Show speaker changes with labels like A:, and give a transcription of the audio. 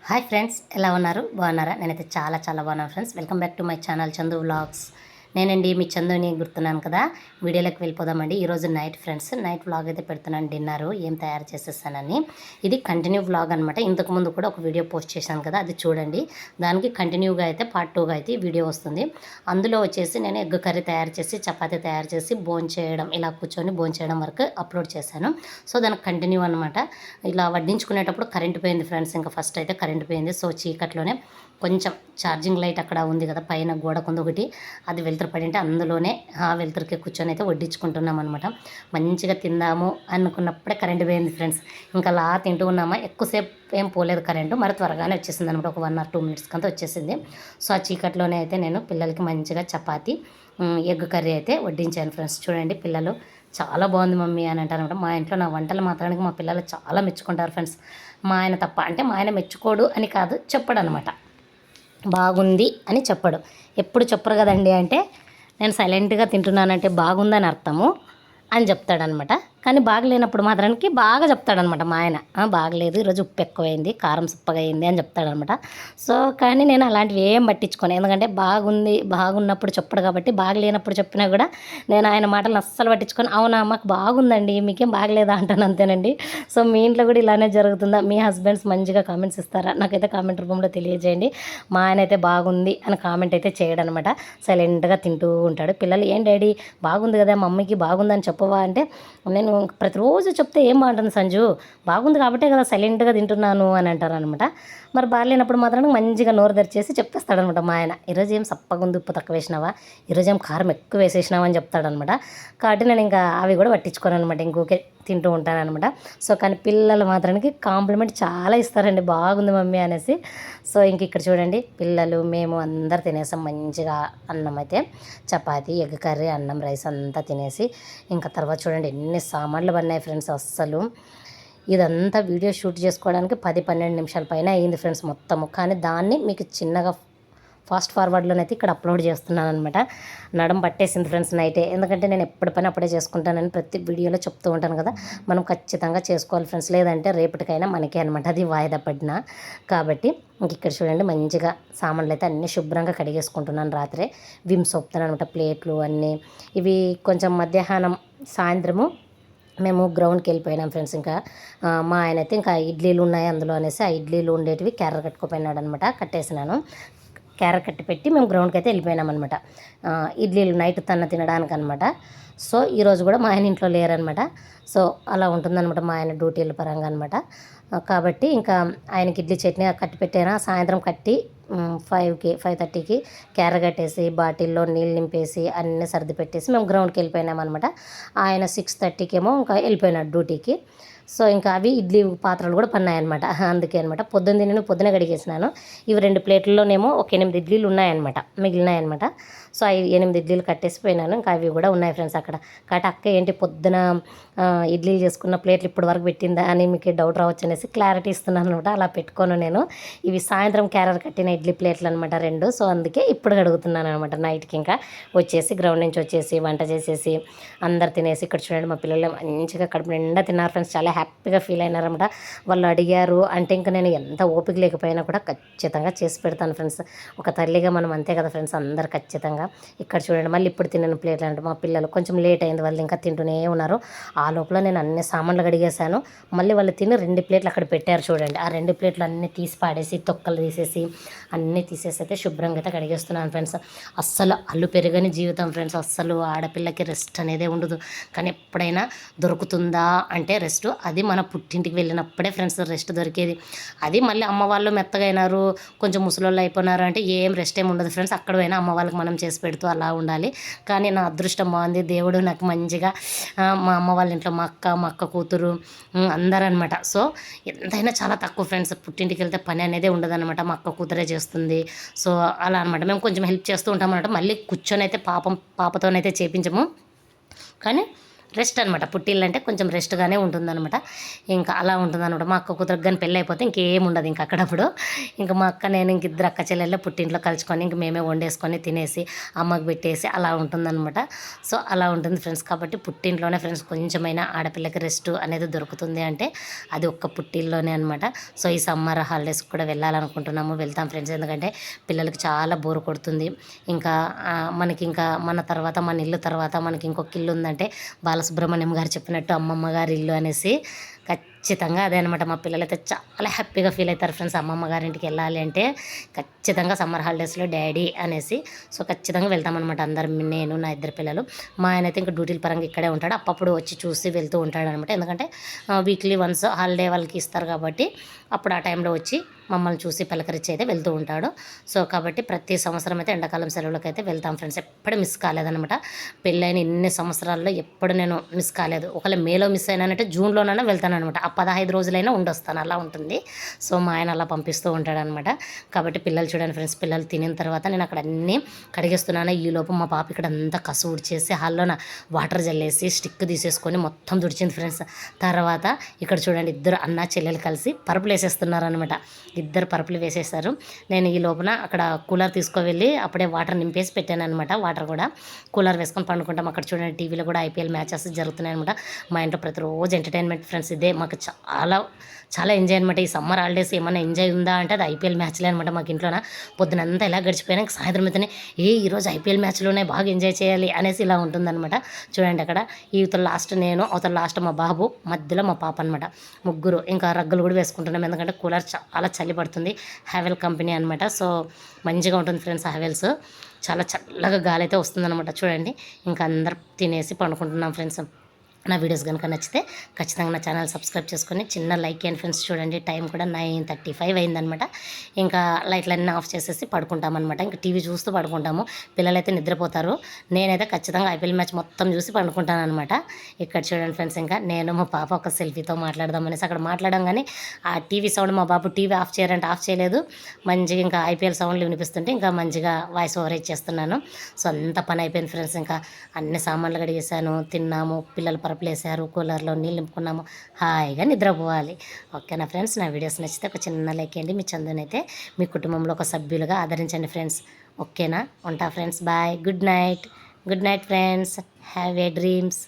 A: Hi friends, ఎలా ఉన్నారు? బాగున్నారా? నేనైతే చాలా చాలా బాగున్నాను friends. Welcome back to my channel Chandu vlogs. నేనండి మీ చందుని గుర్తున్నాను కదా. వీడియోలోకి వెళ్ళిపోదామండి. ఈరోజు నైట్ వ్లాగ్ అయితే పెడుతున్నాను. డిన్నర్ ఏం తయారు చేసేసానని. ఇది కంటిన్యూ వ్లాగ్ అనమాట. ఇంతకుముందు కూడా ఒక వీడియో పోస్ట్ చేశాను కదా, అది చూడండి. దానికి కంటిన్యూగా అయితే పార్ట్ 2గా అయితే ఈ వీడియో వస్తుంది. అందులో వచ్చేసి నేను ఎగ్ కర్రీ తయారు చేసి, చపాతీ తయారు చేసి, భోంచేయడం, ఇలా కూర్చొని భోంచేయడం వరకు అప్లోడ్ చేశాను. సో దానికి కంటిన్యూ అనమాట. ఇలా వడ్డించుకునేటప్పుడు కరెంట్ పోయింది ఫ్రెండ్స్. ఇంకా ఫస్ట్ అయితే కరెంట్ పోయింది. సో చీకట్లోనే కొంచెం ఛార్జింగ్ లైట్ అక్కడ ఉంది కదా, పైన గోడకుంది ఒకటి, అది వెలుతురు పడింటే అందులోనే ఆ వెలుతురుకి కూర్చొని అయితే వడ్డించుకుంటున్నాం అనమాట. మంచిగా తిందాము అనుకున్నప్పుడే కరెంట్ పోయింది ఫ్రెండ్స్. ఇంకా అలా తింటూ ఉన్నామా, ఎక్కువసేపు ఏం పోలేదు కరెంటు, మరి త్వరగానే వచ్చేసింది అనమాట. ఒక 1 or 2 minutes కంతా వచ్చేసింది. సో ఆ చీకట్లోనే అయితే నేను పిల్లలకి మంచిగా చపాతి, ఎగ్ కర్రీ అయితే వడ్డించాను ఫ్రెండ్స్. చూడండి, పిల్లలు చాలా బాగుంది మమ్మీ అని అంటారు అనమాట. మా ఇంట్లో నా వంటలు మాత్రానికి మా పిల్లలు చాలా మెచ్చుకుంటారు ఫ్రెండ్స్. మా ఆయన తప్ప. అంటే మా ఆయన మెచ్చుకోడు అని కాదు, చెప్పడు అనమాట. బాగుంది అని చెప్పడు. ఎప్పుడు చెప్పరు కదండి. అంటే నేను సైలెంట్గా తింటున్నానంటే బాగుందని అర్థము అని చెప్తాడనమాట. కానీ బాగలేనప్పుడు మాత్రానికి బాగా చెప్తాడనమాట మా ఆయన. బాగలేదు, ఈరోజు ఉప్పు ఎక్కువైంది, కారం సుప్పగా అయింది అని చెప్తాడనమాట. సో కానీ నేను అలాంటివి ఏం పట్టించుకోను. ఎందుకంటే బాగున్నప్పుడు చెప్పడు కాబట్టి. బాగలేనప్పుడు చెప్పినా కూడా నేను ఆయన మాటలను అస్సలు పట్టించుకొని, అవునా మాకు బాగుందండి, మీకేం బాగలేదా అంటాను, అంతేనండి. సో మీ ఇంట్లో కూడా ఇలానే జరుగుతుందా? మీ హస్బెండ్స్ మంచిగా కామెంట్స్ ఇస్తారా? నాకైతే కామెంట్ రూపంలో తెలియజేయండి. మా ఆయన అయితే బాగుంది అని కామెంట్ అయితే చేయడనమాట. సైలెంట్గా తింటూ ఉంటాడు. పిల్లలు, ఏం డాడీ బాగుంది కదా, మమ్మీకి బాగుందని చెప్పవా అంటే, నేను ప్రతిరోజు చెప్తే ఏం బాగుంటుంది సంజు, బాగుంది కాబట్టే కదా సైలెంట్గా తింటున్నాను అని అంటారు అనమాట. మరి బాగాలేనప్పుడు మాత్రం మంచిగా నోరు తెరిచేసి చెప్పేస్తాడనమాట మా ఆయన. ఈరోజు ఏం సప్పగుంది, ఉప్పు తక్కువ వేసినావా, ఈరోజు ఏం కారం ఎక్కువ వేసేసినావా అని చెప్తాడనమాట. కాబట్టి నేను ఇంకా అవి కూడా పట్టించుకోను అనమాట, ఇంకొకే తింటూ ఉంటానన్నమాట. సో కానీ పిల్లలు మాత్రానికి కాంప్లిమెంట్ చాలా ఇస్తారండి, బాగుంది మమ్మీ అనేసి. సో ఇంక ఇక్కడ చూడండి, పిల్లలు మేము అందరు తినేసాం మంచిగా. అన్నం అయితే చపాతి, ఎగ్ కర్రీ, అన్నం, రైస్ అంతా తినేసి ఇంకా తర్వాత చూడండి ఎన్ని సామాన్లు పడినాయి ఫ్రెండ్స్. అస్సలు ఇదంతా వీడియో షూట్ చేసుకోవడానికి 10-12 నిమిషాల పైన అయ్యింది ఫ్రెండ్స్ మొత్తము. కానీ దాన్ని మీకు చిన్నగా ఫాస్ట్ ఫార్వర్డ్లోనైతే ఇక్కడ అప్లోడ్ చేస్తున్నాను అనమాట. నడుం పట్టేసింది ఫ్రెండ్స్ నైటే. ఎందుకంటే నేను ఎప్పటి పని అప్పుడే చేసుకుంటానని ప్రతి వీడియోలో చెప్తూ ఉంటాను కదా. మనం ఖచ్చితంగా చేసుకోవాలి ఫ్రెండ్స్, లేదంటే రేపటికైనా మనకే అనమాట అది వాయిదా పడిన. కాబట్టి ఇంక ఇక్కడ చూడండి, మంచిగా సామాన్లు అయితే అన్నీ శుభ్రంగా కడిగేసుకుంటున్నాను. రాత్రే విమ్ సోప్తాను అనమాట, ప్లేట్లు అన్నీ. ఇవి కొంచెం మధ్యాహ్నం సాయంత్రము మేము గ్రౌండ్కి వెళ్ళిపోయినాం ఫ్రెండ్స్. ఇంకా మా ఆయన అయితే ఇంకా ఇడ్లీలు ఉన్నాయి అందులో అనేసి ఆ ఇడ్లీలు ఉండేటివి క్యారెట్ కట్టుకుపోయినాడు అనమాట. కట్టేసినాను, క్యారెట్ కట్టి పెట్టి మేము గ్రౌండ్కి అయితే వెళ్ళిపోయినాం అనమాట. ఇడ్లీలు నైట్ తినడానికి అనమాట. సో ఈరోజు కూడా మా ఆయన ఇంట్లో లేరనమాట. సో అలా ఉంటుందన్నమాట మా ఆయన డ్యూటీల పరంగా అనమాట. కాబట్టి ఇంకా ఆయనకి ఇడ్లీ చట్నీ కట్టి పెట్టాను. సాయంత్రం కట్టి 5:30కి క్యారెట్ కట్టేసి బాటిల్లో నీళ్ళు నింపేసి అన్నీ సర్ది పెట్టేసి మేము గ్రౌండ్కి వెళ్ళిపోయినాం అనమాట. ఆయన 6:30కి ఏమో ఇంకా వెళ్ళిపోయినాడు డ్యూటీకి. సో ఇంకా అవి ఇడ్లీ పాత్రలు కూడా పన్నాయన్నమాట. అందుకే అనమాట పొద్దున కడిగేసినాను. ఇవి 2 ప్లేట్లలోనేమో ఒక 8 ఇడ్లీలు ఉన్నాయన్నమాట, మిగిలినాయన్నమాట. సో 8 ఇడ్లీలు కట్టేసిపోయినాను. ఇంకా అవి కూడా ఉన్నాయి ఫ్రెండ్స్ అక్కడ. కాబట్టి అక్క ఏంటి పొద్దున ఇడ్లీలు చేసుకున్న ప్లేట్లు ఇప్పటి వరకు పెట్టిందా అని మీకు డౌట్ రావచ్చు అనేసి క్లారిటీ ఇస్తున్నాను అనమాట. అలా పెట్టుకోను నేను. ఇవి సాయంత్రం క్యారెట్ కట్టిన ఇడ్లీ ప్లేట్లు అనమాట 2. సో అందుకే ఇప్పుడు కడుగుతున్నాను అనమాట. నైట్కి ఇంకా వచ్చేసి గ్రౌండ్ నుంచి వచ్చేసి వంట చేసేసి అందరు తినేసి, ఇక్కడ చూడండి మా పిల్లలు మంచిగా కడుపు నిండా తిన్నారు ఫ్రెండ్స్. చాలా హ్యాపీగా ఫీల్ అయినారనమాట. వాళ్ళు అడిగారు అంటే ఇంకా నేను ఎంత ఓపిక లేకపోయినా కూడా ఖచ్చితంగా చేసి పెడతాను ఫ్రెండ్స్. ఒక తల్లిగా మనం అంతే కదా ఫ్రెండ్స్, అందరు ఖచ్చితంగా. ఇక్కడ చూడండి, మళ్ళీ ఇప్పుడు తినని ప్లేట్లు అంటే మా పిల్లలు కొంచెం లేట్ అయింది, వాళ్ళు ఇంకా తింటూనే ఉన్నారు. ఆ లోపల నేను అన్ని సామాన్లు కడిగేశాను. మళ్ళీ వాళ్ళు తిని 2 ప్లేట్లు అక్కడ పెట్టారు చూడండి. ఆ 2 ప్లేట్లు అన్నీ తీసి పాడేసి, తొక్కలు తీసేసి అన్నీ తీసేసి అయితే శుభ్రంగా అయితే కడిగేస్తున్నాను ఫ్రెండ్స్. అస్సలు అల్లు పెరగని జీవితం ఫ్రెండ్స్. అస్సలు ఆడపిల్లకి రెస్ట్ అనేది ఉండదు. కానీ ఎప్పుడైనా దొరుకుతుందా అంటే రెస్ట్, అది మన పుట్టింటికి వెళ్ళినప్పుడే ఫ్రెండ్స్ రెస్ట్ దొరికేది. అది మళ్ళీ అమ్మ వాళ్ళు మెత్తగా అయినారు, కొంచెం ముసలోళ్ళు అయిపోయినారు అంటే ఏం రెస్ట్ ఏమి ఉండదు ఫ్రెండ్స్. అక్కడ పోయినా అమ్మ వాళ్ళకి మనం చేసి పెడుతూ అలా ఉండాలి. కానీ నా అదృష్టం బాగుంది, దేవుడు నాకు మంచిగా మా అమ్మ వాళ్ళ ఇంట్లో మా అక్క కూతురు అందరూ అనమాట. సో ఎంతైనా చాలా తక్కువ ఫ్రెండ్స్. పుట్టింటికి వెళ్తే పని అనేది ఉండదన్నమాట, మా అక్క కూతురే చేస్తుంది. సో అలా అనమాట. మేము కొంచెం హెల్ప్ చేస్తూ ఉంటాం అనమాట. మళ్ళీ కూర్చొని అయితే పాపతోనైతే చేపించము. కానీ రెస్ట్ అనమాట. పుట్టిల్లు అంటే కొంచెం రెస్ట్గానే ఉంటుందన్నమాట. ఇంకా అలా ఉంటుందన్నమాట. మా అక్క కూతురికి కానీ పెళ్ళి అయిపోతే ఇంకేం ఉండదు ఇంక అక్కడప్పుడు. ఇంకా మా అక్క నేను ఇంక ఇద్దరు అక్క చెల్లెళ్ళే పుట్టింట్లో కలుసుకొని ఇంక మేమే వండేసుకొని తినేసి అమ్మకి పెట్టేసి అలా ఉంటుందన్నమాట. సో అలా ఉంటుంది ఫ్రెండ్స్. కాబట్టి పుట్టింట్లోనే ఫ్రెండ్స్ కొంచెమైనా ఆడపిల్లకి రెస్ట్ అనేది దొరుకుతుంది అంటే అది ఒక్క పుట్టిల్లోనే అనమాట. సో ఈ సమ్మర్ హాలిడేస్కి కూడా వెళ్ళాలనుకుంటున్నాము, వెళ్తాం ఫ్రెండ్స్. ఎందుకంటే పిల్లలకి చాలా బోరు కొడుతుంది. ఇంకా మనకి ఇంకా మన తర్వాత మన ఇల్లు తర్వాత మనకి ఇంకొక ఇల్లు ఉందంటే బాలసుబ్రహ్మణ్యం గారు చెప్పినట్టు అమ్మమ్మ గారి ఇల్లు అనేసి ఖచ్చితంగా అదే అనమాట. మా పిల్లలైతే చాలా హ్యాపీగా ఫీల్ అవుతారు ఫ్రెండ్స్. అమ్మమ్మ గారింటికి వెళ్ళాలి అంటే ఖచ్చితంగా సమ్మర్ హాలిడేస్లో డాడీ అనేసి. సో ఖచ్చితంగా వెళ్తామన్నమాట అందరం, నేను నా ఇద్దరు పిల్లలు. మా ఆయన అయితే ఇంకా డ్యూటీల పరంగా ఇక్కడే ఉంటాడు, అప్పుడప్పుడు వచ్చి చూసి వెళ్తూ ఉంటాడు అనమాట. ఎందుకంటే వీక్లీ వన్స్ హాలిడే వాళ్ళకి ఇస్తారు కాబట్టి అప్పుడు ఆ టైంలో వచ్చి మమ్మల్ని చూసి పలకరించి అయితే వెళ్తూ ఉంటాడు. సో కాబట్టి ప్రతి సంవత్సరం అయితే ఎండాకాలం సెలవులకు అయితే వెళ్తాం ఫ్రెండ్స్. ఎప్పుడు మిస్ కాలేదనమాట. పెళ్ళైన ఇన్ని సంవత్సరాల్లో ఎప్పుడు నేను మిస్ కాలేదు. ఒకవేళ మేలో మిస్ అయినానంటే జూన్లోనైనా వెళ్తాను అనమాట. ఆ 15 రోజులైనా ఉండొస్తాను, అలా ఉంటుంది. సో మా ఆయన అలా పంపిస్తూ ఉంటాడనమాట. కాబట్టి పిల్లలు చూడండి ఫ్రెండ్స్, పిల్లలు తినిన తర్వాత నేను అక్కడ అన్నీ కడిగేస్తున్నాను. ఈలోపు మా పాప ఇక్కడ అంతా కసు ఉడిచేసి హాల్లోన వాటర్ జల్లేసి స్టిక్ తీసేసుకొని మొత్తం తుడిచింది ఫ్రెండ్స్. తర్వాత ఇక్కడ చూడండి ఇద్దరు అన్న చెల్లెలు కలిసి పరుపులు వేసేస్తున్నారు అనమాట. ఇద్దరు పరుపులు వేసేస్తారు. నేను ఈ లోపల అక్కడ కూలర్ తీసుకువెళ్ళి అప్పుడే వాటర్ నింపేసి పెట్టాను అనమాట. వాటర్ కూడా కూలర్ వేసుకొని పండుకుంటాం. అక్కడ చూడండి టీవీలో కూడా ఐపీఎల్ మ్యాచెస్ జరుగుతున్నాయి అనమాట. మా ఇంట్లో ప్రతిరోజు ఎంటర్టైన్మెంట్ ఫ్రెండ్స్ ఇదే. మాకు చాలా ఎంజాయ్ అనమాట. ఈ సమ్మర్ హాలిడేస్ ఏమైనా ఎంజాయ్ ఉందా అంటే అది ఐపీఎల్ మ్యాచ్లే అనమాట. మాకు ఇంట్లోన పొద్దునంతా ఎలా గడిచిపోయినా సాయంత్రం అయితేనే ఈరోజు ఐపీఎల్ మ్యాచ్లోనే బాగా ఎంజాయ్ చేయాలి అనేసి ఇలా ఉంటుందన్నమాట. చూడండి అక్కడ ఇవతల లాస్ట్ నేను, అవతల లాస్ట్ మా బాబు, మధ్యలో మా పాప అనమాట. ముగ్గురు. ఇంకా రగ్గులు కూడా వేసుకుంటున్నాం ఎందుకంటే కూలర్ చాలా చలి పడుతుంది. హ్యావెల్ కంపెనీ అనమాట. సో మంచిగా ఉంటుంది ఫ్రెండ్స్ హ్యావెల్స్. చాలా చల్లగా గాలి అయితే వస్తుందన్నమాట. చూడండి ఇంకా అందరు తినేసి పండుకుంటున్నాం ఫ్రెండ్స్. నా వీడియోస్ కనుక నచ్చితే ఖచ్చితంగా నా ఛానల్ సబ్స్క్రైబ్ చేసుకొని చిన్న లైక్ అండ్ ఫ్రెండ్స్. చూడండి టైం కూడా 9:35 అయిందనమాట. ఇంకా లైట్లన్నీ ఆఫ్ చేసేసి పడుకుంటామన్నమాట. ఇంకా టీవీ చూస్తూ పడుకుంటాము. పిల్లలైతే నిద్రపోతారు. నేనైతే ఖచ్చితంగా ఐపీఎల్ మ్యాచ్ మొత్తం చూసి పడుకుంటాను అనమాట. ఇక్కడ చూడండి ఫ్రెండ్స్, ఇంకా నేను మా పాప ఒక సెల్ఫీతో మాట్లాడదామనేసి అక్కడ మాట్లాడడం, కానీ ఆ టీవీ సౌండ్ మా బాబు టీవీ ఆఫ్ చేయరంటే ఆఫ్ చేయలేదు. మంచిగా ఇంకా ఐపీఎల్ సౌండ్లు వినిపిస్తుంటే ఇంకా మంచిగా వాయిస్ ఓవర్ ఇచ్చేస్తున్నాను. సో అంత పని అయిపోయింది ఫ్రెండ్స్. ఇంకా అన్ని సామాన్లు కడిగేసాను, తిన్నాము, పిల్లలు వేసారు, కూలర్లో నీళ్ళు నింపుకున్నాము, హాయిగా నిద్రపోవాలి. ఓకేనా ఫ్రెండ్స్, నా వీడియోస్ నచ్చితే ఒక చిన్న లైక్ చేయండి. మీ చందునైతే మీ కుటుంబంలో ఒక సభ్యులుగా ఆదరించండి ఫ్రెండ్స్. ఓకేనా, ఉంటా friends, bye, good night. Good night friends, have a dreams.